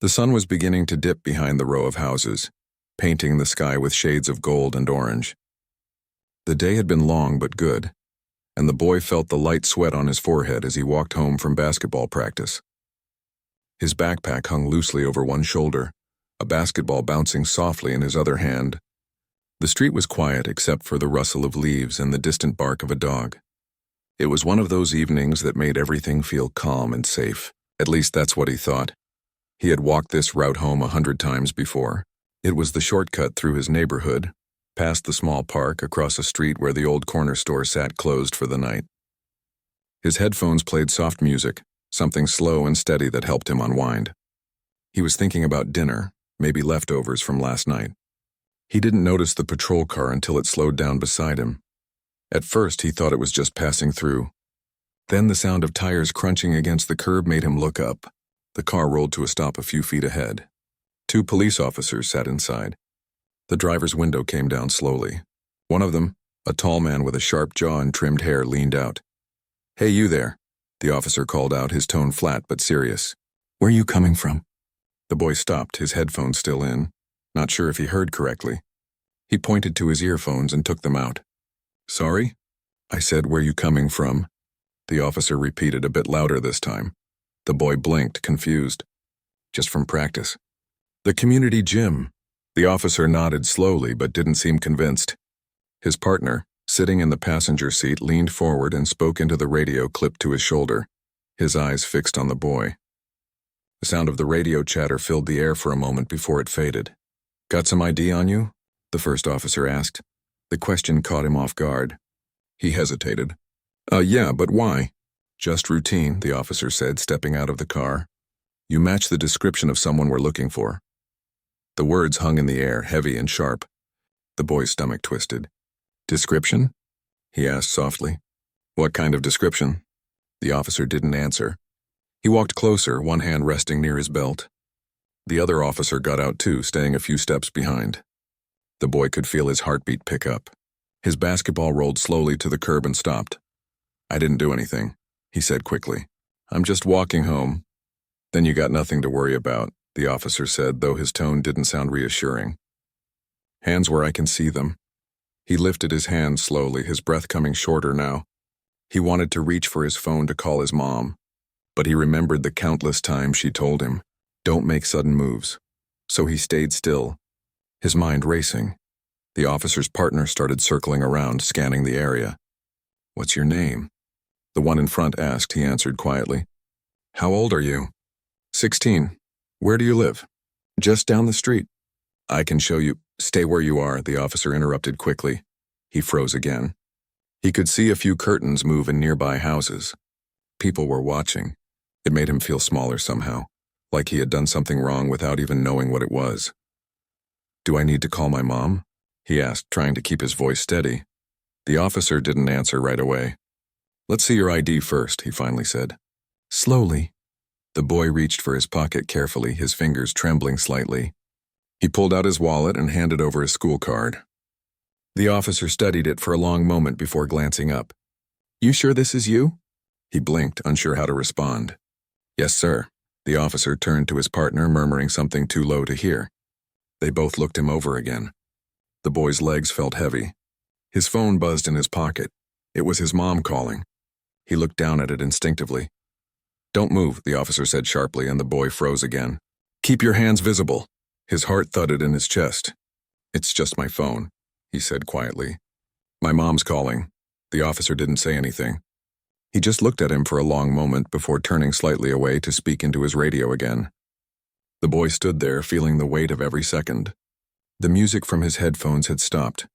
The sun was beginning to dip behind the row of houses, painting the sky with shades of gold and orange. The day had been long but good, and the boy felt the light sweat on his forehead as he walked home from basketball practice. His backpack hung loosely over one shoulder, a basketball bouncing softly in his other hand. The street was quiet except for the rustle of leaves and the distant bark of a dog. It was one of those evenings that made everything feel calm and safe. At least that's what he thought. He had walked this route home 100 times before. It was the shortcut through his neighborhood, past the small park, across a street where the old corner store sat closed for the night. His headphones played soft music, something slow and steady that helped him unwind. He was thinking about dinner, maybe leftovers from last night. He didn't notice the patrol car until it slowed down beside him. At first, he thought it was just passing through. Then the sound of tires crunching against the curb made him look up. The car rolled to a stop a few feet ahead. 2 police officers sat inside. The driver's window came down slowly. One of them, a tall man with a sharp jaw and trimmed hair, leaned out. "Hey, you there," the officer called out, his tone flat but serious. "Where are you coming from?" The boy stopped, his headphones still in, not sure if he heard correctly. He pointed to his earphones and took them out. "Sorry?" "I said, where you coming from?" The officer repeated a bit louder this time. The boy blinked, confused. "Just from practice." "The community gym." The officer nodded slowly but didn't seem convinced. His partner, sitting in the passenger seat, leaned forward and spoke into the radio clipped to his shoulder, his eyes fixed on the boy. The sound of the radio chatter filled the air for a moment before it faded. "Got some ID on you?" the first officer asked. The question caught him off guard. He hesitated. Yeah, but why?" "Just routine," the officer said, stepping out of the car. "You match the description of someone we're looking for." The words hung in the air, heavy and sharp. The boy's stomach twisted. "Description?" he asked softly. "What kind of description?" The officer didn't answer. He walked closer, one hand resting near his belt. The other officer got out too, staying a few steps behind. The boy could feel his heartbeat pick up. His basketball rolled slowly to the curb and stopped. "I didn't do anything," he said quickly. "I'm just walking home." "Then you got nothing to worry about," the officer said, though his tone didn't sound reassuring. "Hands where I can see them." He lifted his hands slowly, his breath coming shorter now. He wanted to reach for his phone to call his mom, but he remembered the countless times she told him, "Don't make sudden moves." So he stayed still, his mind racing. The officer's partner started circling around, scanning the area. "What's your name?" the one in front asked. He answered quietly. "How old are you?" 16. "Where do you live?" "Just down the street." "I can show you." "Stay where you are," the officer interrupted quickly. He froze again. He could see a few curtains move in nearby houses. People were watching. It made him feel smaller somehow, like he had done something wrong without even knowing what it was. "Do I need to call my mom?" he asked, trying to keep his voice steady. The officer didn't answer right away. "Let's see your ID first," he finally said. Slowly. The boy reached for his pocket carefully, his fingers trembling slightly. He pulled out his wallet and handed over his school card. The officer studied it for a long moment before glancing up. "You sure this is you?" He blinked, unsure how to respond. "Yes, sir." The officer turned to his partner, murmuring something too low to hear. They both looked him over again. The boy's legs felt heavy. His phone buzzed in his pocket. It was his mom calling. He looked down at it instinctively. "Don't move," the officer said sharply, and the boy froze again. "Keep your hands visible." His heart thudded in his chest. "It's just my phone," he said quietly. "My mom's calling." The officer didn't say anything. He just looked at him for a long moment before turning slightly away to speak into his radio again. The boy stood there, feeling the weight of every second. The music from his headphones had stopped,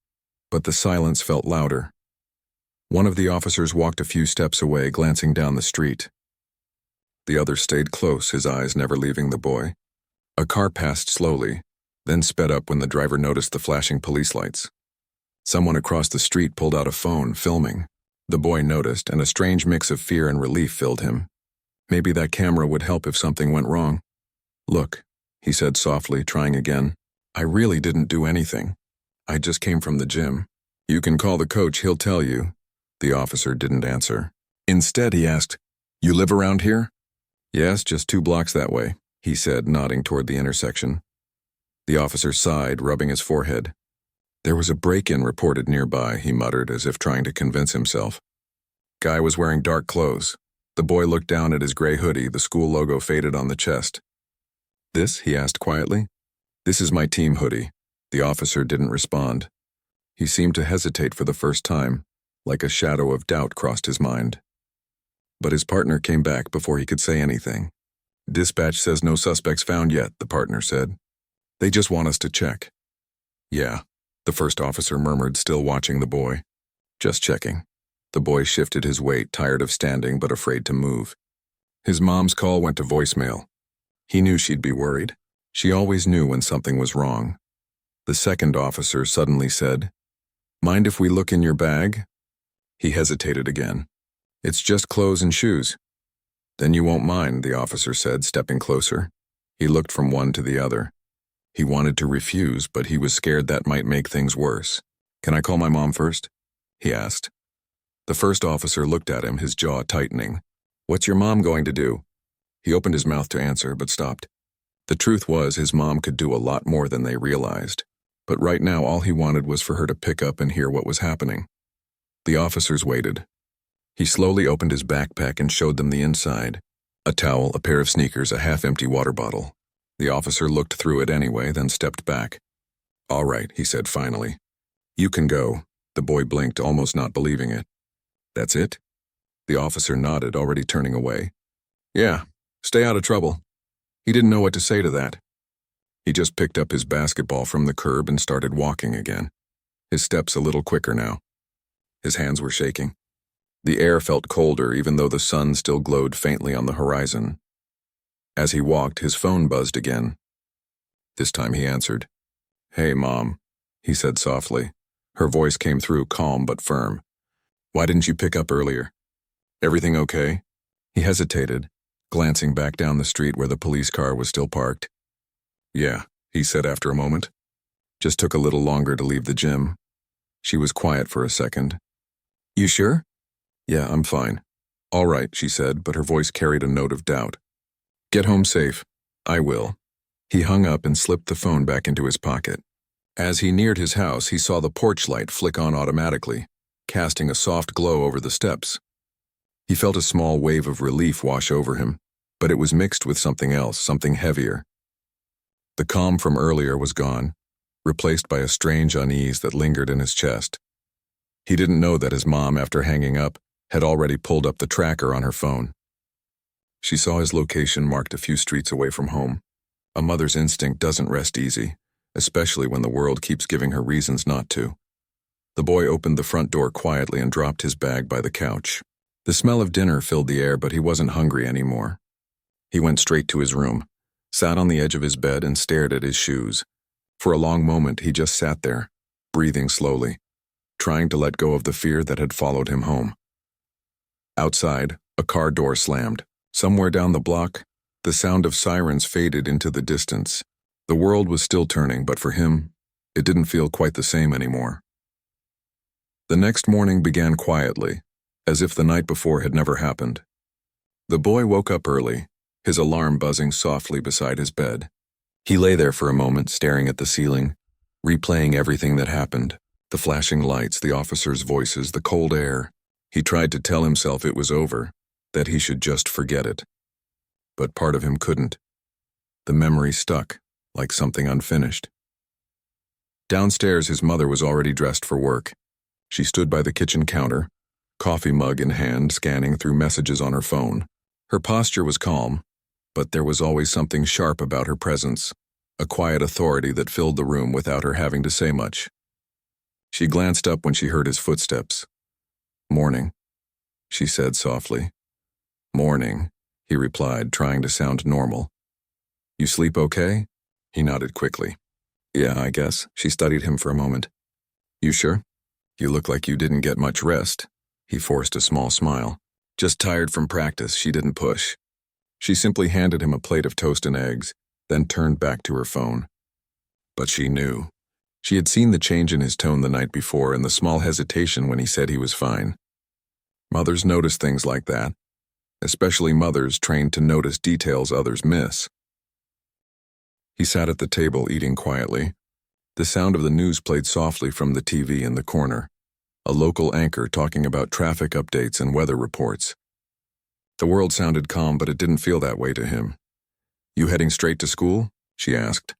but the silence felt louder. One of the officers walked a few steps away, glancing down the street. The other stayed close, his eyes never leaving the boy. A car passed slowly, then sped up when the driver noticed the flashing police lights. Someone across the street pulled out a phone, filming. The boy noticed, and a strange mix of fear and relief filled him. Maybe that camera would help if something went wrong. "Look," he said softly, trying again. "I really didn't do anything. I just came from the gym. You can call the coach, he'll tell you." The officer didn't answer. Instead, he asked, "You live around here?" "Yes, just 2 blocks that way." he said, nodding toward the intersection. The officer sighed, rubbing his forehead. There was a break-in reported nearby, he muttered, as if trying to convince himself. Guy was wearing dark clothes. The boy looked down at his gray hoodie, the school logo faded on the chest. This? He asked quietly. This is my team hoodie. The officer didn't respond. He seemed to hesitate for the first time, like a shadow of doubt crossed his mind. But his partner came back before he could say anything. Dispatch says no suspects found yet, the partner said. They just want us to check. Yeah, the first officer murmured, still watching the boy. Just checking. The boy shifted his weight, tired of standing but afraid to move. His mom's call went to voicemail. He knew she'd be worried. She always knew when something was wrong. The second officer suddenly said, Mind if we look in your bag? He hesitated again. It's just clothes and shoes. Then you won't mind, the officer said, stepping closer. He looked from one to the other. He wanted to refuse, but he was scared that might make things worse. Can I call my mom first? He asked. The first officer looked at him, his jaw tightening. What's your mom going to do? He opened his mouth to answer, but stopped. The truth was, his mom could do a lot more than they realized. But right now, all he wanted was for her to pick up and hear what was happening. The officers waited. He slowly opened his backpack and showed them the inside. A towel, a pair of sneakers, a half-empty water bottle. The officer looked through it anyway, then stepped back. All right, he said finally. You can go. The boy blinked, almost not believing it. That's it? The officer nodded, already turning away. Yeah, stay out of trouble. He didn't know what to say to that. He just picked up his basketball from the curb and started walking again. His steps a little quicker now. His hands were shaking. The air felt colder, even though the sun still glowed faintly on the horizon. As he walked, his phone buzzed again. This time he answered. Hey, Mom, he said softly. Her voice came through calm but firm. Why didn't you pick up earlier? Everything okay? He hesitated, glancing back down the street where the police car was still parked. Yeah, he said after a moment. Just took a little longer to leave the gym. She was quiet for a second. You sure? Yeah, I'm fine. All right, she said, but her voice carried a note of doubt. Get home safe. I will. He hung up and slipped the phone back into his pocket. As he neared his house, he saw the porch light flick on automatically, casting a soft glow over the steps. He felt a small wave of relief wash over him, but it was mixed with something else, something heavier. The calm from earlier was gone, replaced by a strange unease that lingered in his chest. He didn't know that his mom, after hanging up, had already pulled up the tracker on her phone. She saw his location marked a few streets away from home. A mother's instinct doesn't rest easy, especially when the world keeps giving her reasons not to. The boy opened the front door quietly and dropped his bag by the couch. The smell of dinner filled the air, but he wasn't hungry anymore. He went straight to his room, sat on the edge of his bed and stared at his shoes. For a long moment, he just sat there, breathing slowly, trying to let go of the fear that had followed him home. Outside, a car door slammed. Somewhere down the block, the sound of sirens faded into the distance. The world was still turning, but for him, it didn't feel quite the same anymore. The next morning began quietly, as if the night before had never happened. The boy woke up early, his alarm buzzing softly beside his bed. He lay there for a moment, staring at the ceiling, replaying everything that happened, the flashing lights, the officers' voices, the cold air. He tried to tell himself it was over, that he should just forget it. But part of him couldn't. The memory stuck, like something unfinished. Downstairs, his mother was already dressed for work. She stood by the kitchen counter, coffee mug in hand, scanning through messages on her phone. Her posture was calm, but there was always something sharp about her presence, a quiet authority that filled the room without her having to say much. She glanced up when she heard his footsteps. Morning, she said softly. Morning, he replied, trying to sound normal. You sleep okay? He nodded quickly. Yeah, I guess. She studied him for a moment. You sure? You look like you didn't get much rest. He forced a small smile. Just tired from practice, she didn't push. She simply handed him a plate of toast and eggs, then turned back to her phone. But she knew. She had seen the change in his tone the night before and the small hesitation when he said he was fine. Mothers notice things like that, especially mothers trained to notice details others miss. He sat at the table eating quietly. The sound of the news played softly from the TV in the corner, a local anchor talking about traffic updates and weather reports. The world sounded calm, but it didn't feel that way to him. "You heading straight to school?" she asked.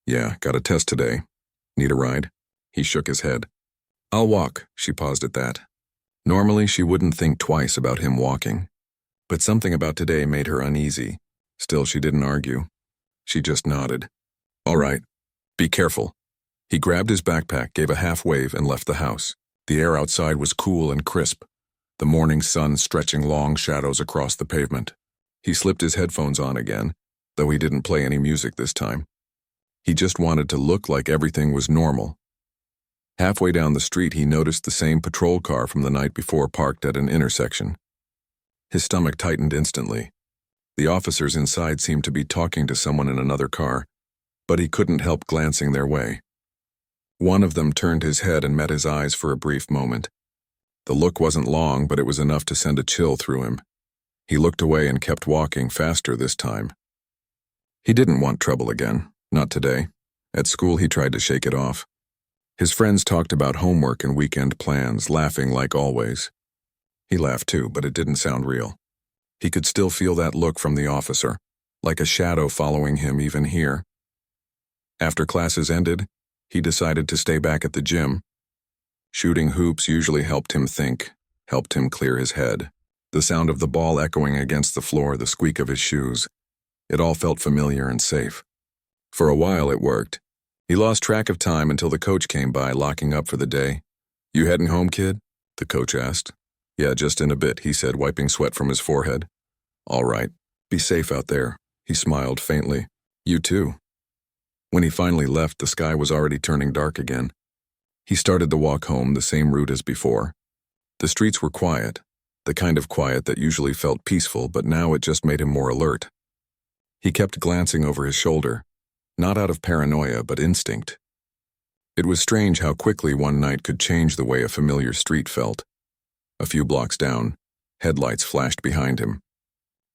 "Yeah, got a test today. Need a ride?" He shook his head. "I'll walk," she paused at that. Normally, she wouldn't think twice about him walking, but something about today made her uneasy. Still, she didn't argue. She just nodded. "All right. Be careful." He grabbed his backpack, gave a half wave, and left the house. The air outside was cool and crisp, the morning sun stretching long shadows across the pavement. He slipped his headphones on again, though he didn't play any music this time. He just wanted to look like everything was normal. Halfway down the street, he noticed the same patrol car from the night before parked at an intersection. His stomach tightened instantly. The officers inside seemed to be talking to someone in another car, but he couldn't help glancing their way. One of them turned his head and met his eyes for a brief moment. The look wasn't long, but it was enough to send a chill through him. He looked away and kept walking, faster this time. He didn't want trouble again, not today. At school, he tried to shake it off. His friends talked about homework and weekend plans, laughing like always. He laughed too, but it didn't sound real. He could still feel that look from the officer, like a shadow following him even here. After classes ended, he decided to stay back at the gym. Shooting hoops usually helped him think, helped him clear his head. The sound of the ball echoing against the floor, the squeak of his shoes. It all felt familiar and safe. For a while it worked. He lost track of time until the coach came by, locking up for the day. "You heading home, kid?" the coach asked. "Yeah, just in a bit," he said, wiping sweat from his forehead. "All right. Be safe out there." He smiled faintly. "You too." When he finally left, the sky was already turning dark again. He started the walk home the same route as before. The streets were quiet, the kind of quiet that usually felt peaceful, but now it just made him more alert. He kept glancing over his shoulder, not out of paranoia, but instinct. It was strange how quickly one night could change the way a familiar street felt. A few blocks down, headlights flashed behind him.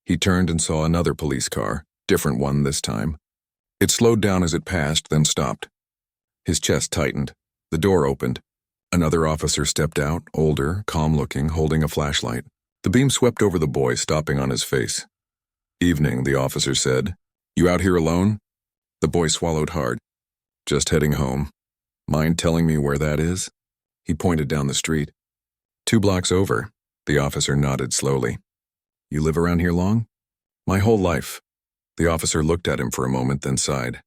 He turned and saw another police car, different one this time. It slowed down as it passed, then stopped. His chest tightened. The door opened. Another officer stepped out, older, calm-looking, holding a flashlight. The beam swept over the boy, stopping on his face. "Evening," the officer said. "You out here alone?" The boy swallowed hard. "Just heading home. Mind telling me where that is?" He pointed down the street. "2 blocks over." The officer nodded slowly. "You live around here long?" "My whole life." The officer looked at him for a moment, then sighed.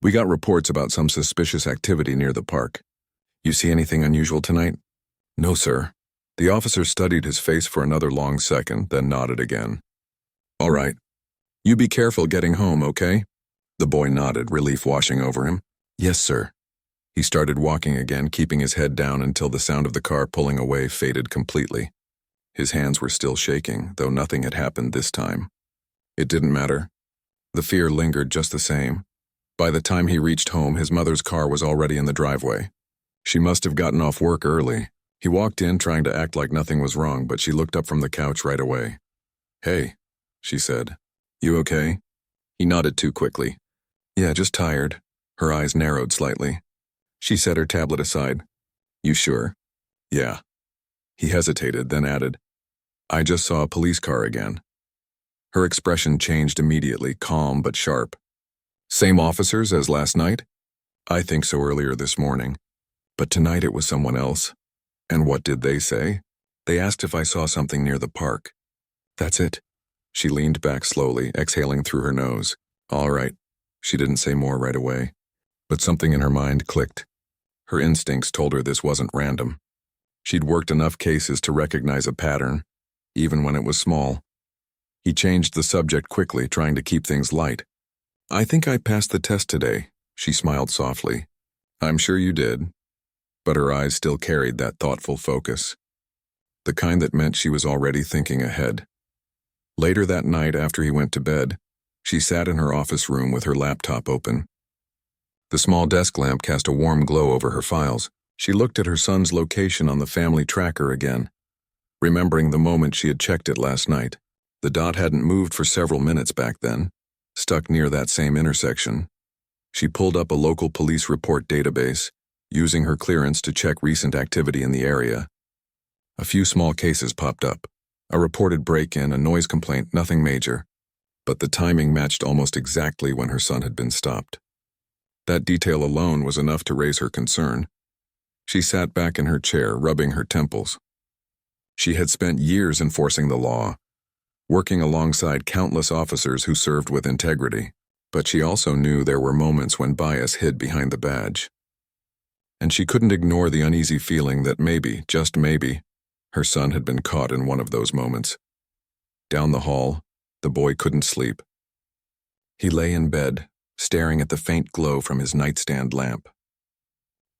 "We got reports about some suspicious activity near the park. You see anything unusual tonight?" "No, sir." The officer studied his face for another long second, then nodded again. "All right. You be careful getting home, okay?" The boy nodded, relief washing over him. "Yes, sir." He started walking again, keeping his head down until the sound of the car pulling away faded completely. His hands were still shaking, though nothing had happened this time. It didn't matter. The fear lingered just the same. By the time he reached home, his mother's car was already in the driveway. She must have gotten off work early. He walked in, trying to act like nothing was wrong, but she looked up from the couch right away. "Hey," she said. "You okay?" He nodded too quickly. "Yeah, just tired." Her eyes narrowed slightly. She set her tablet aside. "You sure?" "Yeah." He hesitated, then added, "I just saw a police car again." Her expression changed immediately, calm but sharp. "Same officers as last night?" "I think so, earlier this morning. But tonight it was someone else." "And what did they say?" "They asked if I saw something near the park." "That's it." She leaned back slowly, exhaling through her nose. "All right." She didn't say more right away. But something in her mind clicked. Her instincts told her this wasn't random. She'd worked enough cases to recognize a pattern, even when it was small. He changed the subject quickly, trying to keep things light. "I think I passed the test today," she smiled softly. "I'm sure you did." But her eyes still carried that thoughtful focus. The kind that meant she was already thinking ahead. Later that night, after he went to bed, she sat in her office room with her laptop open. The small desk lamp cast a warm glow over her files. She looked at her son's location on the family tracker again, remembering the moment she had checked it last night. The dot hadn't moved for several minutes back then, stuck near that same intersection. She pulled up a local police report database, using her clearance to check recent activity in the area. A few small cases popped up. A reported break-in, a noise complaint, nothing major. But the timing matched almost exactly when her son had been stopped. That detail alone was enough to raise her concern. She sat back in her chair, rubbing her temples. She had spent years enforcing the law, working alongside countless officers who served with integrity. But she also knew there were moments when bias hid behind the badge. And she couldn't ignore the uneasy feeling that maybe, just maybe, her son had been caught in one of those moments. Down the hall, the boy couldn't sleep. He lay in bed, staring at the faint glow from his nightstand lamp.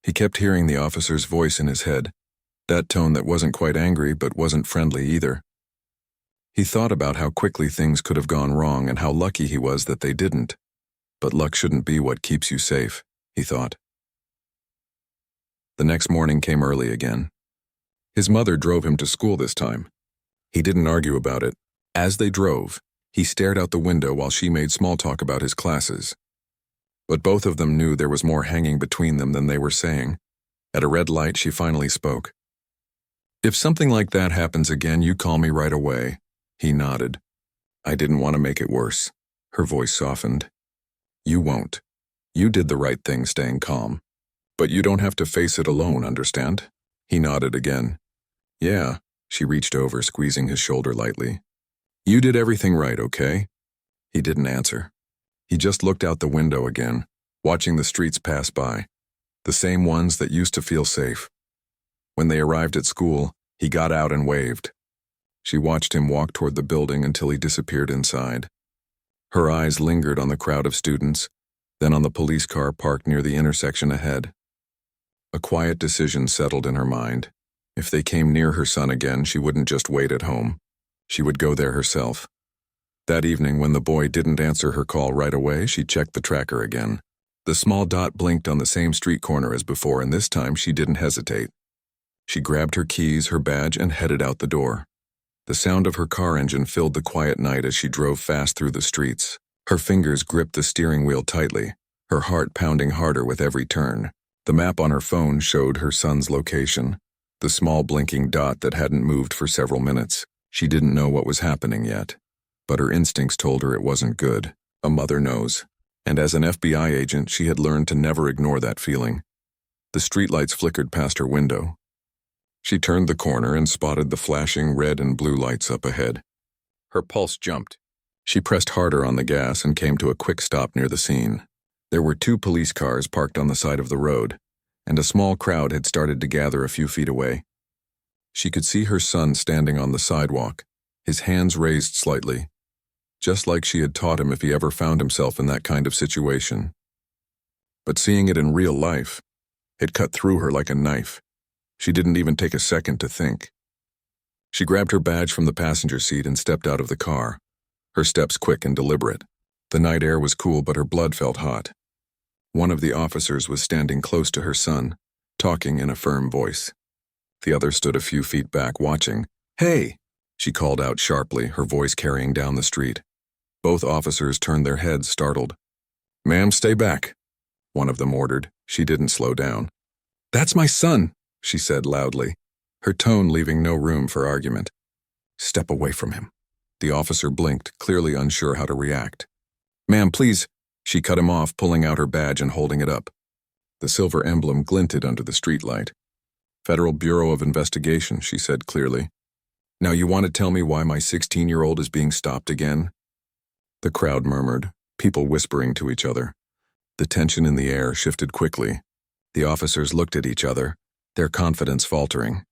He kept hearing the officer's voice in his head, that tone that wasn't quite angry but wasn't friendly either. He thought about how quickly things could have gone wrong and how lucky he was that they didn't. But luck shouldn't be what keeps you safe, he thought. The next morning came early again. His mother drove him to school this time. He didn't argue about it. As they drove, he stared out the window while she made small talk about his classes. But both of them knew there was more hanging between them than they were saying. At a red light, she finally spoke. "If something like that happens again, you call me right away." He nodded. "I didn't want to make it worse." Her voice softened. "You won't. You did the right thing staying calm. But you don't have to face it alone, understand?" He nodded again. "Yeah." She reached over, squeezing his shoulder lightly. "You did everything right, okay?" He didn't answer. He just looked out the window again, watching the streets pass by, the same ones that used to feel safe. When they arrived at school, he got out and waved. She watched him walk toward the building until he disappeared inside. Her eyes lingered on the crowd of students, then on the police car parked near the intersection ahead. A quiet decision settled in her mind. If they came near her son again, she wouldn't just wait at home. She would go there herself. That evening, when the boy didn't answer her call right away, she checked the tracker again. The small dot blinked on the same street corner as before, and this time she didn't hesitate. She grabbed her keys, her badge, and headed out the door. The sound of her car engine filled the quiet night as she drove fast through the streets. Her fingers gripped the steering wheel tightly, her heart pounding harder with every turn. The map on her phone showed her son's location, the small blinking dot that hadn't moved for several minutes. She didn't know what was happening yet, but her instincts told her it wasn't good. A mother knows. And as an FBI agent, she had learned to never ignore that feeling. The streetlights flickered past her window. She turned the corner and spotted the flashing red and blue lights up ahead. Her pulse jumped. She pressed harder on the gas and came to a quick stop near the scene. There were 2 police cars parked on the side of the road, and a small crowd had started to gather a few feet away. She could see her son standing on the sidewalk, his hands raised slightly, just like she had taught him if he ever found himself in that kind of situation. But seeing it in real life, it cut through her like a knife. She didn't even take a second to think. She grabbed her badge from the passenger seat and stepped out of the car, her steps quick and deliberate. The night air was cool, but her blood felt hot. One of the officers was standing close to her son, talking in a firm voice. The other stood a few feet back, watching. "Hey!" she called out sharply, her voice carrying down the street. Both officers turned their heads, startled. "Ma'am, stay back," one of them ordered. She didn't slow down. "That's my son," she said loudly, her tone leaving no room for argument. "Step away from him." The officer blinked, clearly unsure how to react. "Ma'am, please." She cut him off, pulling out her badge and holding it up. The silver emblem glinted under the streetlight. "Federal Bureau of Investigation," she said clearly. "Now you want to tell me why my 16-year-old is being stopped again?" The crowd murmured, people whispering to each other. The tension in the air shifted quickly. The officers looked at each other, their confidence faltering.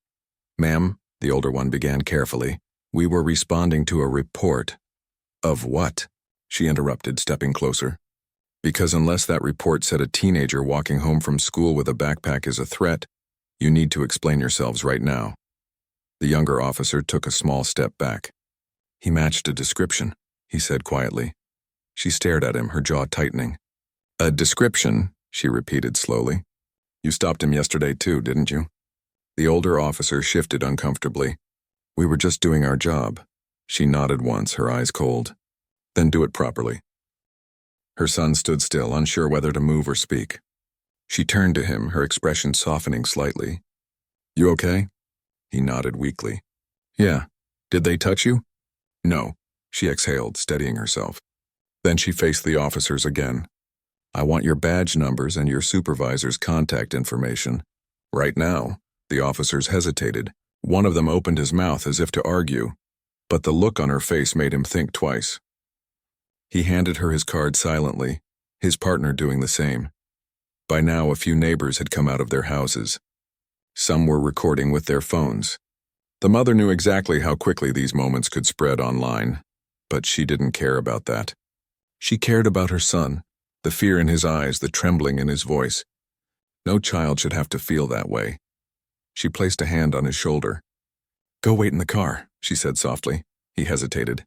"Ma'am," the older one began carefully, "we were responding to a report." "Of what?" she interrupted, stepping closer. "Because unless that report said a teenager walking home from school with a backpack is a threat, you need to explain yourselves right now." The younger officer took a small step back. "He matched a description," he said quietly. She stared at him, her jaw tightening. "A description," she repeated slowly. "You stopped him yesterday too, didn't you?" The older officer shifted uncomfortably. "We were just doing our job." She nodded once, her eyes cold. "Then do it properly." Her son stood still, unsure whether to move or speak. She turned to him, her expression softening slightly. "You okay?" He nodded weakly. "Yeah. Did they touch you?" "No," she exhaled, steadying herself. Then she faced the officers again. "I want your badge numbers and your supervisor's contact information. Right now." The officers hesitated. One of them opened his mouth as if to argue, but the look on her face made him think twice. He handed her his card silently, his partner doing the same. By now, a few neighbors had come out of their houses. Some were recording with their phones. The mother knew exactly how quickly these moments could spread online, but she didn't care about that. She cared about her son, the fear in his eyes, the trembling in his voice. No child should have to feel that way. She placed a hand on his shoulder. "Go wait in the car," she said softly. He hesitated.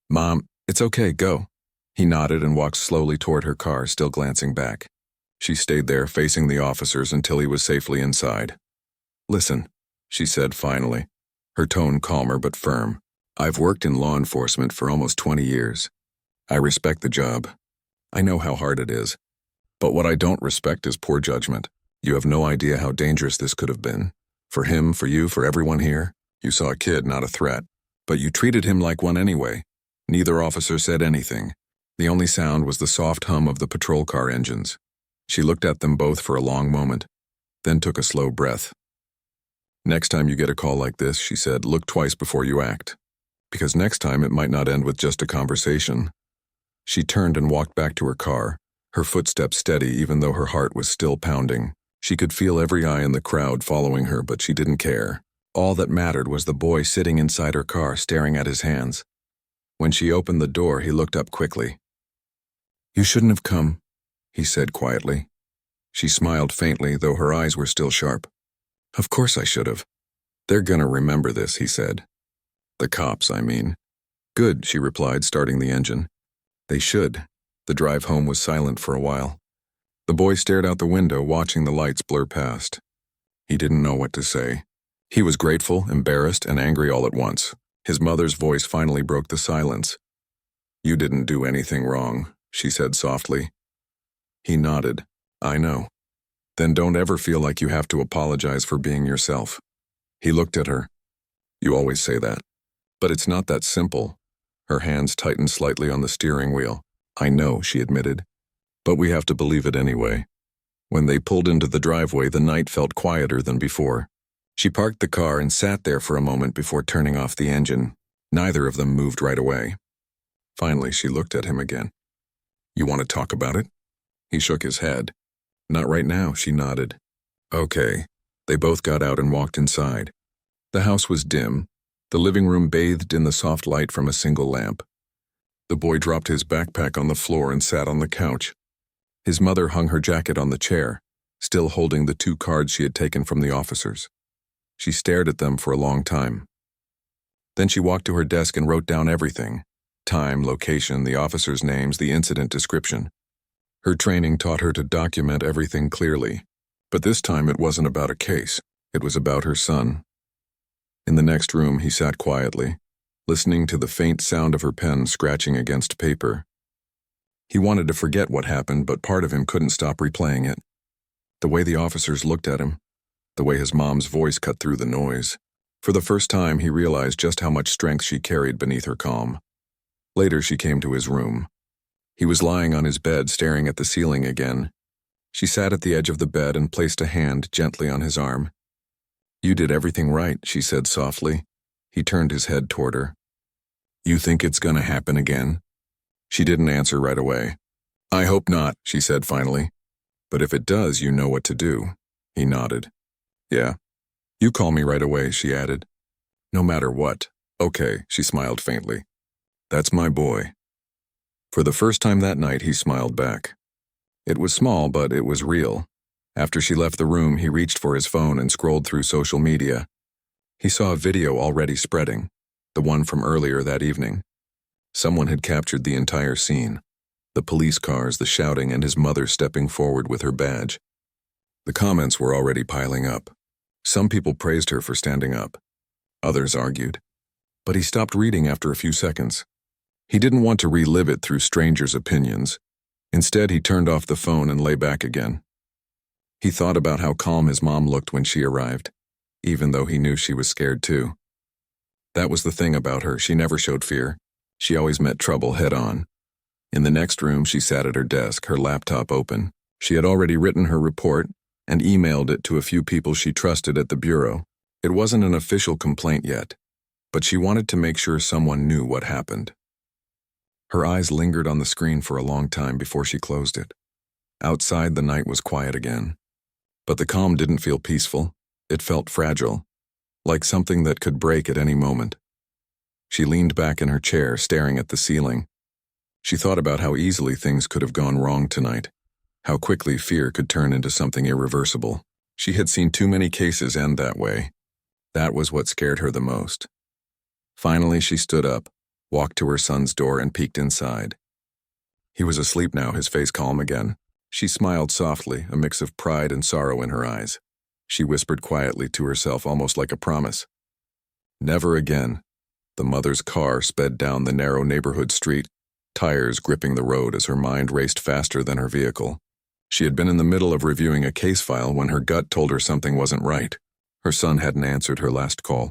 "Mom, it's okay, go." He nodded and walked slowly toward her car, still glancing back. She stayed there, facing the officers until he was safely inside. "Listen," she said finally, her tone calmer but firm. "I've worked in law enforcement for almost 20 years. I respect the job. I know how hard it is. But what I don't respect is poor judgment. You have no idea how dangerous this could have been. For him, for you, for everyone here. You saw a kid, not a threat. But you treated him like one anyway." Neither officer said anything. The only sound was the soft hum of the patrol car engines. She looked at them both for a long moment, then took a slow breath. "Next time you get a call like this," she said, "look twice before you act. Because next time it might not end with just a conversation." She turned and walked back to her car, her footsteps steady even though her heart was still pounding. She could feel every eye in the crowd following her, but she didn't care. All that mattered was the boy sitting inside her car, staring at his hands. When she opened the door, he looked up quickly. "You shouldn't have come," he said quietly. She smiled faintly, though her eyes were still sharp. "Of course I should have. They're gonna remember this," he said. "The cops, I mean." "Good," she replied, starting the engine. "They should." The drive home was silent for a while. The boy stared out the window, watching the lights blur past. He didn't know what to say. He was grateful, embarrassed, and angry all at once. His mother's voice finally broke the silence. "You didn't do anything wrong," she said softly. He nodded. "I know." "Then don't ever feel like you have to apologize for being yourself." He looked at her. "You always say that. But it's not that simple." Her hands tightened slightly on the steering wheel. "I know," she admitted. "But we have to believe it anyway." When they pulled into the driveway, the night felt quieter than before. She parked the car and sat there for a moment before turning off the engine. Neither of them moved right away. Finally, she looked at him again. "You want to talk about it?" He shook his head. "Not right now," she nodded. "Okay." They both got out and walked inside. The house was dim, the living room bathed in the soft light from a single lamp. The boy dropped his backpack on the floor and sat on the couch. His mother hung her jacket on the chair, still holding the 2 cards she had taken from the officers. She stared at them for a long time. Then she walked to her desk and wrote down everything: time, location, the officers' names, the incident description. Her training taught her to document everything clearly, but this time it wasn't about a case. It was about her son. In the next room, he sat quietly, listening to the faint sound of her pen scratching against paper. He wanted to forget what happened, but part of him couldn't stop replaying it. The way the officers looked at him, the way his mom's voice cut through the noise. For the first time, he realized just how much strength she carried beneath her calm. Later, she came to his room. He was lying on his bed, staring at the ceiling again. She sat at the edge of the bed and placed a hand gently on his arm. "You did everything right," she said softly. He turned his head toward her. "You think it's gonna happen again?" She didn't answer right away. "I hope not," she said finally. "But if it does, you know what to do." He nodded. "Yeah. You call me right away," she added. "No matter what." "Okay," she smiled faintly. "That's my boy." For the first time that night, he smiled back. It was small, but it was real. After she left the room, he reached for his phone and scrolled through social media. He saw a video already spreading, the one from earlier that evening. Someone had captured the entire scene: the police cars, the shouting, and his mother stepping forward with her badge. The comments were already piling up. Some people praised her for standing up. Others argued. But he stopped reading after a few seconds. He didn't want to relive it through strangers' opinions. Instead, he turned off the phone and lay back again. He thought about how calm his mom looked when she arrived, even though he knew she was scared too. That was the thing about her, she never showed fear. She always met trouble head on. In the next room, she sat at her desk, her laptop open. She had already written her report and emailed it to a few people she trusted at the bureau. It wasn't an official complaint yet, but she wanted to make sure someone knew what happened. Her eyes lingered on the screen for a long time before she closed it. Outside, the night was quiet again. But the calm didn't feel peaceful. It felt fragile, like something that could break at any moment. She leaned back in her chair, staring at the ceiling. She thought about how easily things could have gone wrong tonight, how quickly fear could turn into something irreversible. She had seen too many cases end that way. That was what scared her the most. Finally, she stood up, walked to her son's door, and peeked inside. He was asleep now, his face calm again. She smiled softly, a mix of pride and sorrow in her eyes. She whispered quietly to herself, almost like a promise. Never again. The mother's car sped down the narrow neighborhood street, tires gripping the road as her mind raced faster than her vehicle. She had been in the middle of reviewing a case file when her gut told her something wasn't right. Her son hadn't answered her last call.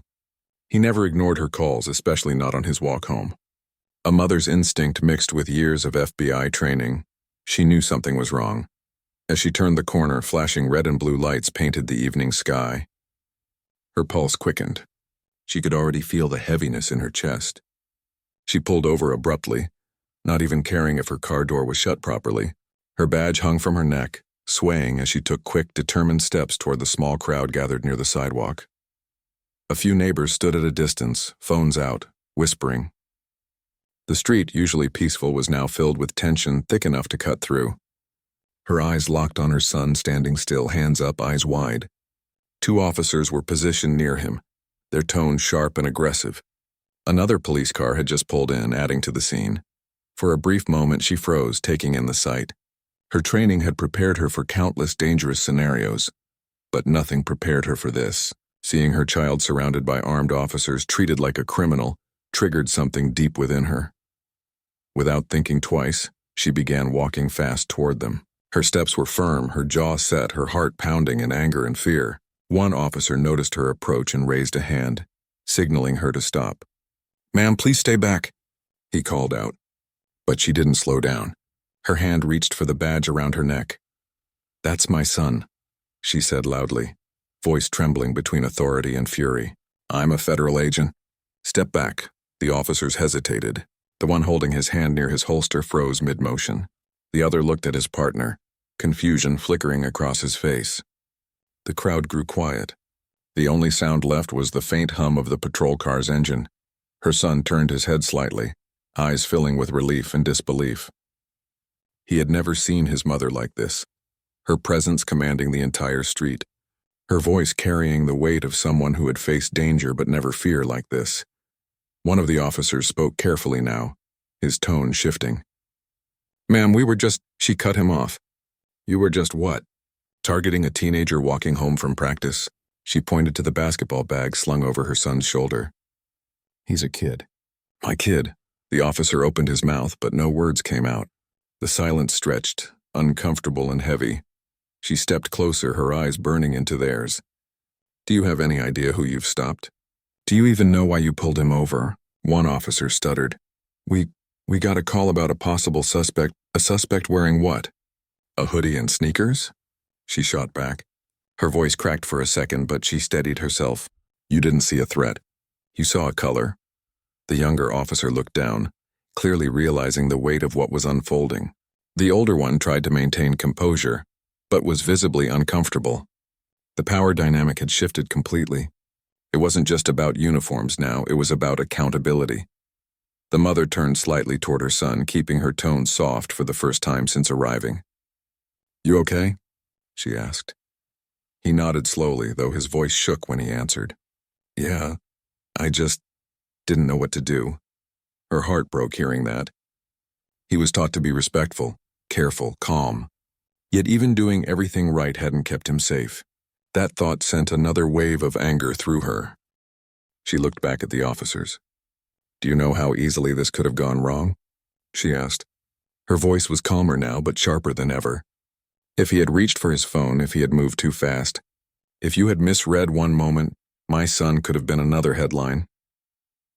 He never ignored her calls, especially not on his walk home. A mother's instinct mixed with years of FBI training, she knew something was wrong. As she turned the corner, flashing red and blue lights painted the evening sky. Her pulse quickened. She could already feel the heaviness in her chest. She pulled over abruptly, not even caring if her car door was shut properly. Her badge hung from her neck, swaying as she took quick, determined steps toward the small crowd gathered near the sidewalk. A few neighbors stood at a distance, phones out, whispering. The street, usually peaceful, was now filled with tension thick enough to cut through. Her eyes locked on her son, standing still, hands up, eyes wide. 2 officers were positioned near him, their tone sharp and aggressive. Another police car had just pulled in, adding to the scene. For a brief moment, she froze, taking in the sight. Her training had prepared her for countless dangerous scenarios, but nothing prepared her for this. Seeing her child surrounded by armed officers, treated like a criminal, triggered something deep within her. Without thinking twice, she began walking fast toward them. Her steps were firm, her jaw set, her heart pounding in anger and fear. One officer noticed her approach and raised a hand, signaling her to stop. "Ma'am, please stay back," he called out. But she didn't slow down. Her hand reached for the badge around her neck. "That's my son," she said loudly, voice trembling between authority and fury. "I'm a federal agent." "Step back." The officers hesitated. The one holding his hand near his holster froze mid-motion. The other looked at his partner, confusion flickering across his face. The crowd grew quiet. The only sound left was the faint hum of the patrol car's engine. Her son turned his head slightly, eyes filling with relief and disbelief. He had never seen his mother like this, her presence commanding the entire street, her voice carrying the weight of someone who had faced danger but never fear like this. One of the officers spoke carefully now, his tone shifting. "Ma'am, we were just—" She cut him off. "You were just what?" Targeting a teenager walking home from practice, she pointed to the basketball bag slung over her son's shoulder. "He's a kid." "My kid." The officer opened his mouth, but no words came out. The silence stretched, uncomfortable and heavy. She stepped closer, her eyes burning into theirs. "Do you have any idea who you've stopped? Do you even know why you pulled him over?" One officer stuttered. We got a call about a possible suspect." "A suspect wearing what? A hoodie and sneakers?" She shot back. Her voice cracked for a second, but she steadied herself. "You didn't see a threat. You saw a color." The younger officer looked down, clearly realizing the weight of what was unfolding. The older one tried to maintain composure, but was visibly uncomfortable. The power dynamic had shifted completely. It wasn't just about uniforms now, it was about accountability. The mother turned slightly toward her son, keeping her tone soft for the first time since arriving. "You okay?" she asked. He nodded slowly, though his voice shook when he answered. "Yeah, I just didn't know what to do." Her heart broke hearing that. He was taught to be respectful, careful, calm. Yet even doing everything right hadn't kept him safe. That thought sent another wave of anger through her. She looked back at the officers. "Do you know how easily this could have gone wrong?" she asked. Her voice was calmer now, but sharper than ever. If he had reached for his phone, if he had moved too fast, if you had misread one moment, my son could have been another headline.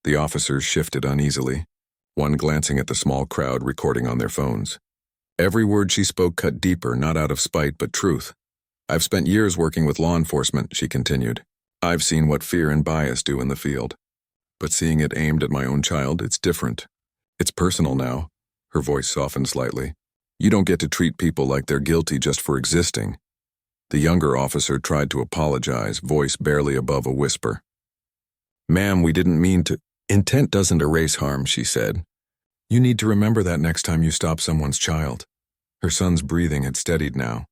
The officers shifted uneasily, one glancing at the small crowd recording on their phones. Every word she spoke cut deeper, not out of spite, but truth. I've spent years working with law enforcement, she continued. I've seen what fear and bias do in the field. But seeing it aimed at my own child, it's different. It's personal now. Her voice softened slightly. You don't get to treat people like they're guilty just for existing. The younger officer tried to apologize, voice barely above a whisper. Ma'am, we didn't mean to. Intent doesn't erase harm, she said. You need to remember that next time you stop someone's child. Her son's breathing had steadied now.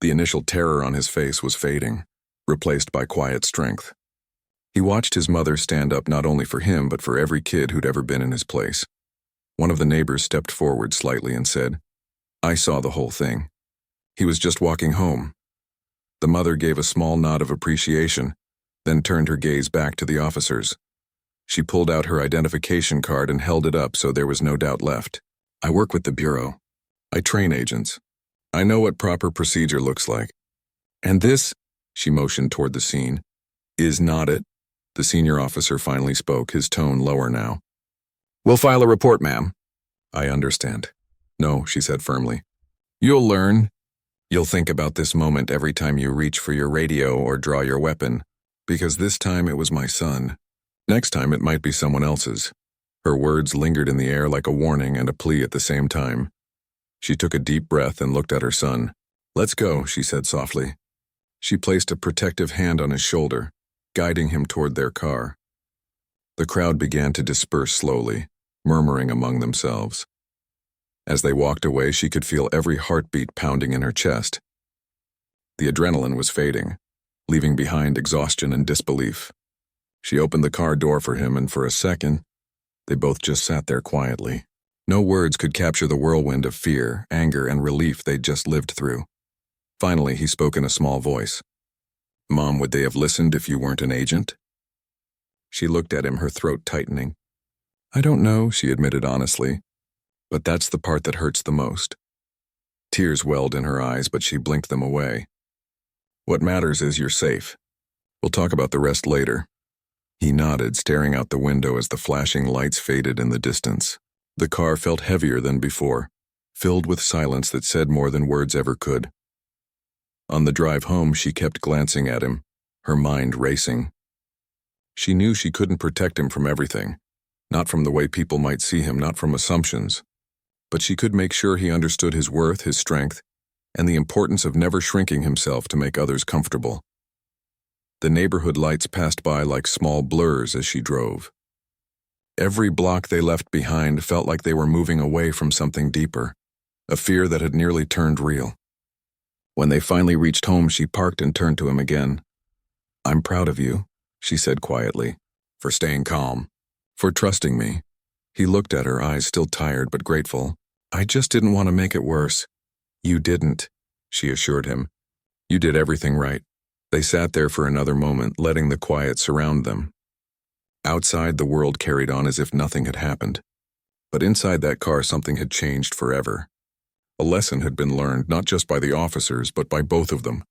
The initial terror on his face was fading, replaced by quiet strength. He watched his mother stand up not only for him but for every kid who'd ever been in his place. One of the neighbors stepped forward slightly and said, I saw the whole thing. He was just walking home. The mother gave a small nod of appreciation, then turned her gaze back to the officers. She pulled out her identification card and held it up so there was no doubt left. I work with the Bureau. I train agents. I know what proper procedure looks like. And this, she motioned toward the scene, is not it. The senior officer finally spoke, his tone lower now. We'll file a report, ma'am. I understand. No, she said firmly. You'll learn. You'll think about this moment every time you reach for your radio or draw your weapon, because this time it was my son. Next time it might be someone else's. Her words lingered in the air like a warning and a plea at the same time. She took a deep breath and looked at her son. Let's go, she said softly. She placed a protective hand on his shoulder, guiding him toward their car. The crowd began to disperse slowly, murmuring among themselves. As they walked away, she could feel every heartbeat pounding in her chest. The adrenaline was fading, leaving behind exhaustion and disbelief. She opened the car door for him, and for a second, they both just sat there quietly. No words could capture the whirlwind of fear, anger, and relief they'd just lived through. Finally, he spoke in a small voice. Mom, would they have listened if you weren't an agent? She looked at him, her throat tightening. I don't know, she admitted honestly, but that's the part that hurts the most. Tears welled in her eyes, but she blinked them away. What matters is you're safe. We'll talk about the rest later. He nodded, staring out the window as the flashing lights faded in the distance. The car felt heavier than before, filled with silence that said more than words ever could. On the drive home, she kept glancing at him, her mind racing. She knew she couldn't protect him from everything, not from the way people might see him, not from assumptions, but she could make sure he understood his worth, his strength, and the importance of never shrinking himself to make others comfortable. The neighborhood lights passed by like small blurs as she drove. Every block they left behind felt like they were moving away from something deeper, a fear that had nearly turned real. When they finally reached home, she parked and turned to him again. I'm proud of you, she said quietly, for staying calm, for trusting me. He looked at her, eyes still tired but grateful. I just didn't want to make it worse. You didn't, she assured him. You did everything right. They sat there for another moment, letting the quiet surround them. Outside, the world carried on as if nothing had happened. But inside that car, something had changed forever. A lesson had been learned, not just by the officers, but by both of them.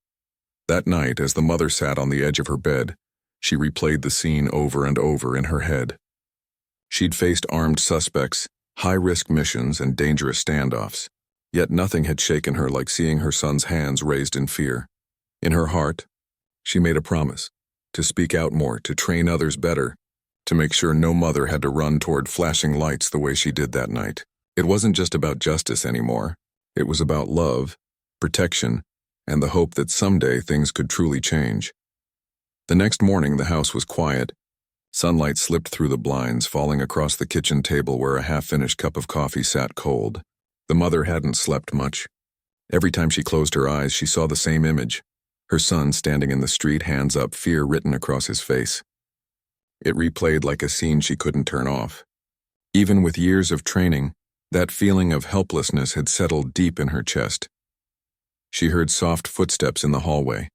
That night, as the mother sat on the edge of her bed, she replayed the scene over and over in her head. She'd faced armed suspects, high-risk missions, and dangerous standoffs, yet nothing had shaken her like seeing her son's hands raised in fear. In her heart, she made a promise, to speak out more, to train others better, to make sure no mother had to run toward flashing lights the way she did that night. It wasn't just about justice anymore. It was about love, protection, and the hope that someday things could truly change. The next morning, the house was quiet. Sunlight slipped through the blinds, falling across the kitchen table where a half-finished cup of coffee sat cold. The mother hadn't slept much. Every time she closed her eyes, she saw the same image. Her son standing in the street, hands up, fear written across his face. It replayed like a scene she couldn't turn off. Even with years of training, that feeling of helplessness had settled deep in her chest. She heard soft footsteps in the hallway.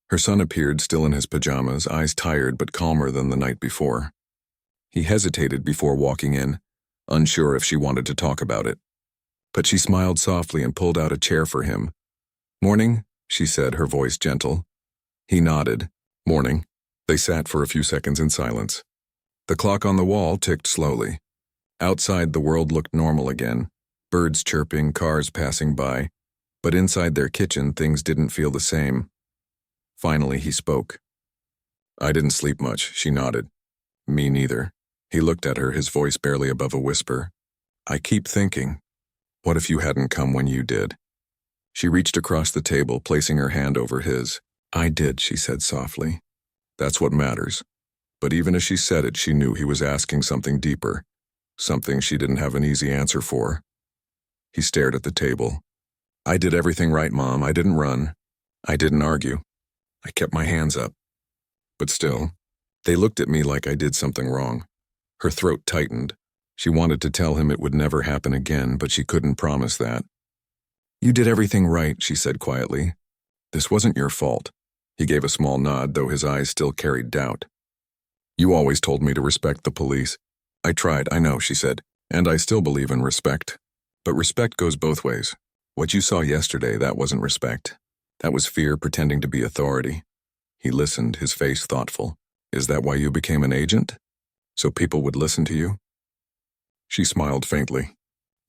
Her son appeared, still in his pajamas, eyes tired but calmer than the night before. He hesitated before walking in, unsure if she wanted to talk about it. But she smiled softly and pulled out a chair for him. "Morning," she said, her voice gentle. He nodded. "Morning." They sat for a few seconds in silence. The clock on the wall ticked slowly. Outside, the world looked normal again. Birds chirping, cars passing by. But inside their kitchen, things didn't feel the same. Finally, he spoke. "I didn't sleep much," she nodded. "Me neither." He looked at her, his voice barely above a whisper. "I keep thinking, what if you hadn't come when you did?" She reached across the table, placing her hand over his. "I did," she said softly. "That's what matters." But even as she said it, she knew he was asking something deeper, something she didn't have an easy answer for. He stared at the table. "I did everything right, Mom. I didn't run. I didn't argue. I kept my hands up. But still, they looked at me like I did something wrong." Her throat tightened. She wanted to tell him it would never happen again, but she couldn't promise that. "You did everything right," she said quietly. "This wasn't your fault." He gave a small nod, though his eyes still carried doubt. "You always told me to respect the police." "I tried, I know," she said, "and I still believe in respect. But respect goes both ways. What you saw yesterday, that wasn't respect. That was fear pretending to be authority." He listened, his face thoughtful. "Is that why you became an agent? So people would listen to you?" She smiled faintly.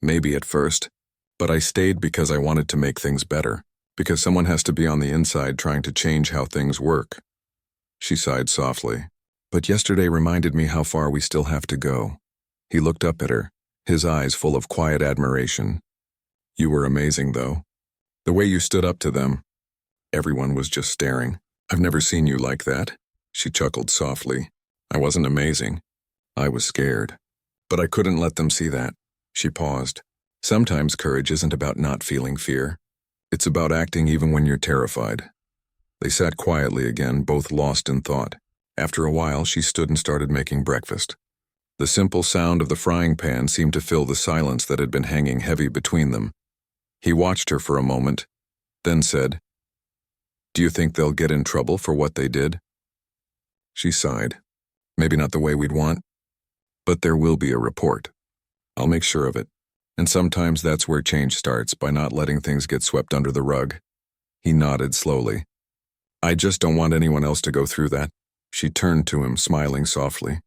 "Maybe at first, but I stayed because I wanted to make things better, because someone has to be on the inside trying to change how things work." She sighed softly. "But yesterday reminded me how far we still have to go." He looked up at her, his eyes full of quiet admiration. "You were amazing, though. The way you stood up to them. Everyone was just staring. I've never seen you like that." She chuckled softly. "I wasn't amazing. I was scared. But I couldn't let them see that." She paused. "Sometimes courage isn't about not feeling fear. It's about acting even when you're terrified." They sat quietly again, both lost in thought. After a while, she stood and started making breakfast. The simple sound of the frying pan seemed to fill the silence that had been hanging heavy between them. He watched her for a moment, then said, "Do you think they'll get in trouble for what they did?" She sighed. "Maybe not the way we'd want, but there will be a report. I'll make sure of it. And sometimes that's where change starts, by not letting things get swept under the rug." He nodded slowly. "I just don't want anyone else to go through that." She turned to him, smiling softly.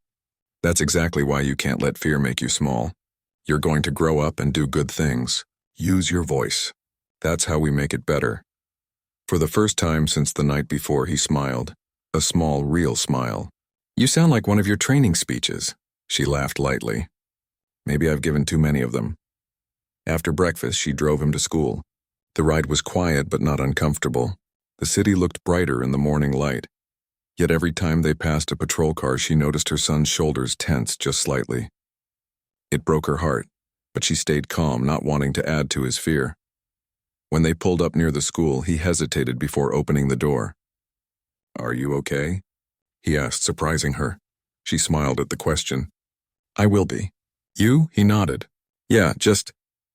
"That's exactly why you can't let fear make you small. You're going to grow up and do good things. Use your voice. That's how we make it better." For the first time since the night before, he smiled. A small, real smile. "You sound like one of your training speeches." She laughed lightly. "Maybe I've given too many of them." After breakfast, she drove him to school. The ride was quiet but not uncomfortable. The city looked brighter in the morning light. Yet every time they passed a patrol car, she noticed her son's shoulders tense just slightly. It broke her heart, but she stayed calm, not wanting to add to his fear. When they pulled up near the school, he hesitated before opening the door. "Are you okay?" he asked, surprising her. She smiled at the question. "I will be." "You?" He nodded. "Yeah, just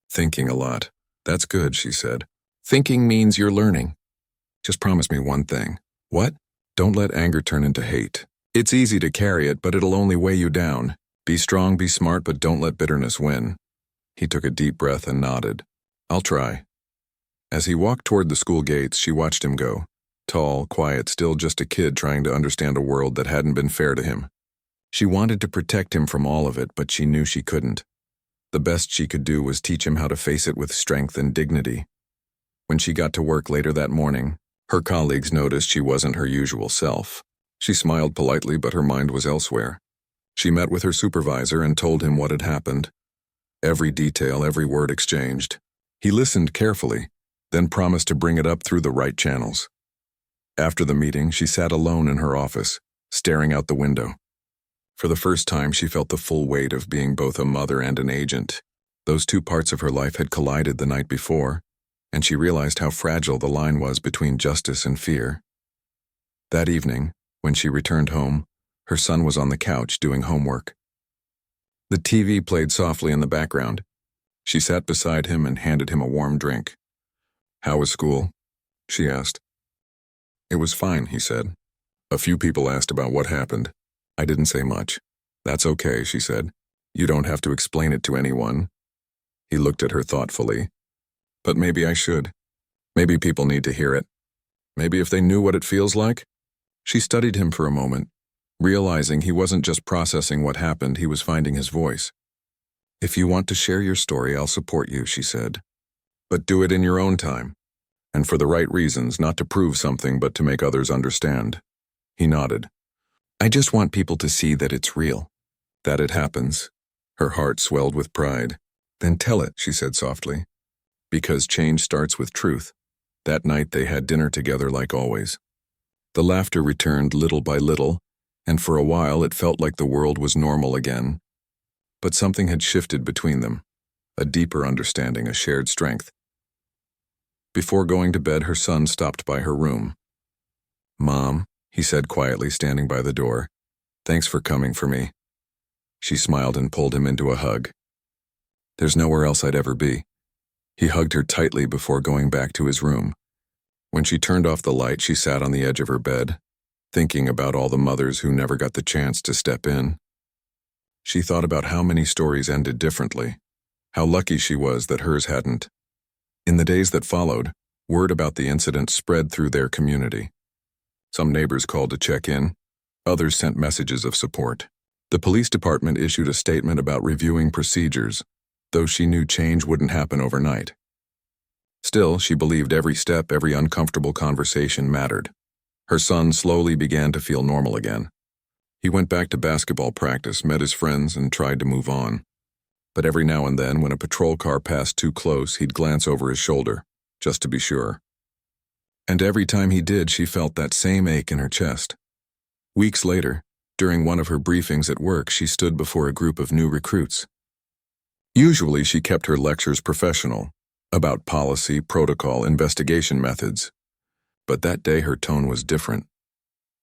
thinking a lot." "That's good," she said. "Thinking means you're learning. Just promise me one thing." "What?" "Don't let anger turn into hate. It's easy to carry it, but it'll only weigh you down. Be strong, be smart, but don't let bitterness win." He took a deep breath and nodded. "I'll try." As he walked toward the school gates, she watched him go. Tall, quiet, still just a kid trying to understand a world that hadn't been fair to him. She wanted to protect him from all of it, but she knew she couldn't. The best she could do was teach him how to face it with strength and dignity. When she got to work later that morning, her colleagues noticed she wasn't her usual self. She smiled politely, but her mind was elsewhere. She met with her supervisor and told him what had happened. Every detail, every word exchanged. He listened carefully, then promised to bring it up through the right channels. After the meeting, she sat alone in her office, staring out the window. For the first time, she felt the full weight of being both a mother and an agent. Those two parts of her life had collided the night before, and she realized how fragile the line was between justice and fear. That evening, when she returned home, her son was on the couch doing homework. The TV played softly in the background. She sat beside him and handed him a warm drink. "How was school?" she asked. "It was fine," he said. "A few people asked about what happened. I didn't say much." "That's okay," she said. "You don't have to explain it to anyone." He looked at her thoughtfully. But maybe I should. Maybe people need to hear it. Maybe if they knew what it feels like. She studied him for a moment, realizing he wasn't just processing what happened, he was finding his voice. If you want to share your story, I'll support you, she said. But do it in your own time, and for the right reasons, not to prove something, but to make others understand. He nodded. I just want people to see that it's real, that it happens. Her heart swelled with pride. Then tell it, she said softly. Because change starts with truth. That night they had dinner together like always. The laughter returned little by little, and for a while it felt like the world was normal again. But something had shifted between them, a deeper understanding, a shared strength. Before going to bed, her son stopped by her room. Mom, he said quietly, standing by the door, thanks for coming for me. She smiled and pulled him into a hug. There's nowhere else I'd ever be. He hugged her tightly before going back to his room. When she turned off the light, she sat on the edge of her bed, thinking about all the mothers who never got the chance to step in. She thought about how many stories ended differently, how lucky she was that hers hadn't. In the days that followed, word about the incident spread through their community. Some neighbors called to check in, others sent messages of support. The police department issued a statement about reviewing procedures, though she knew change wouldn't happen overnight. Still, she believed every step, every uncomfortable conversation mattered. Her son slowly began to feel normal again. He went back to basketball practice, met his friends, and tried to move on. But every now and then, when a patrol car passed too close, he'd glance over his shoulder, just to be sure. And every time he did, she felt that same ache in her chest. Weeks later, during one of her briefings at work, she stood before a group of new recruits. Usually, she kept her lectures professional, about policy, protocol, investigation methods. But that day her tone was different.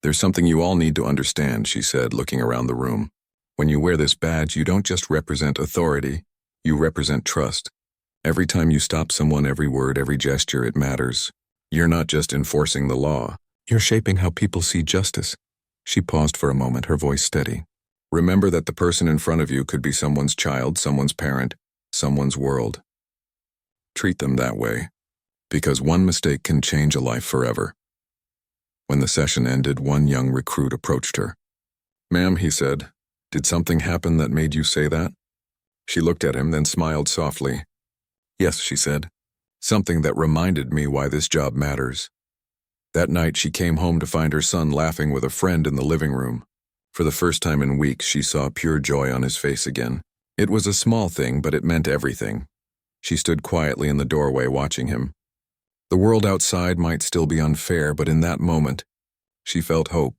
There's something you all need to understand, she said, looking around the room. When you wear this badge, you don't just represent authority, you represent trust. Every time you stop someone, every word, every gesture, it matters. You're not just enforcing the law, you're shaping how people see justice. She paused for a moment, her voice steady. Remember that the person in front of you could be someone's child, someone's parent, someone's world. Treat them that way, because one mistake can change a life forever. When the session ended, one young recruit approached her. Ma'am, he said, did something happen that made you say that? She looked at him, then smiled softly. Yes, she said, something that reminded me why this job matters. That night she came home to find her son laughing with a friend in the living room. For the first time in weeks, she saw pure joy on his face again. It was a small thing, but it meant everything. She stood quietly in the doorway watching him. The world outside might still be unfair, but in that moment, she felt hope.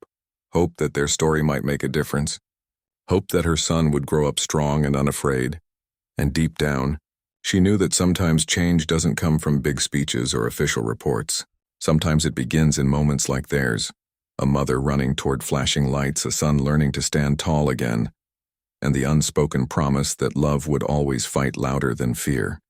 Hope that their story might make a difference. Hope that her son would grow up strong and unafraid. And deep down, she knew that sometimes change doesn't come from big speeches or official reports. Sometimes it begins in moments like theirs. A mother running toward flashing lights, a son learning to stand tall again, and the unspoken promise that love would always fight louder than fear.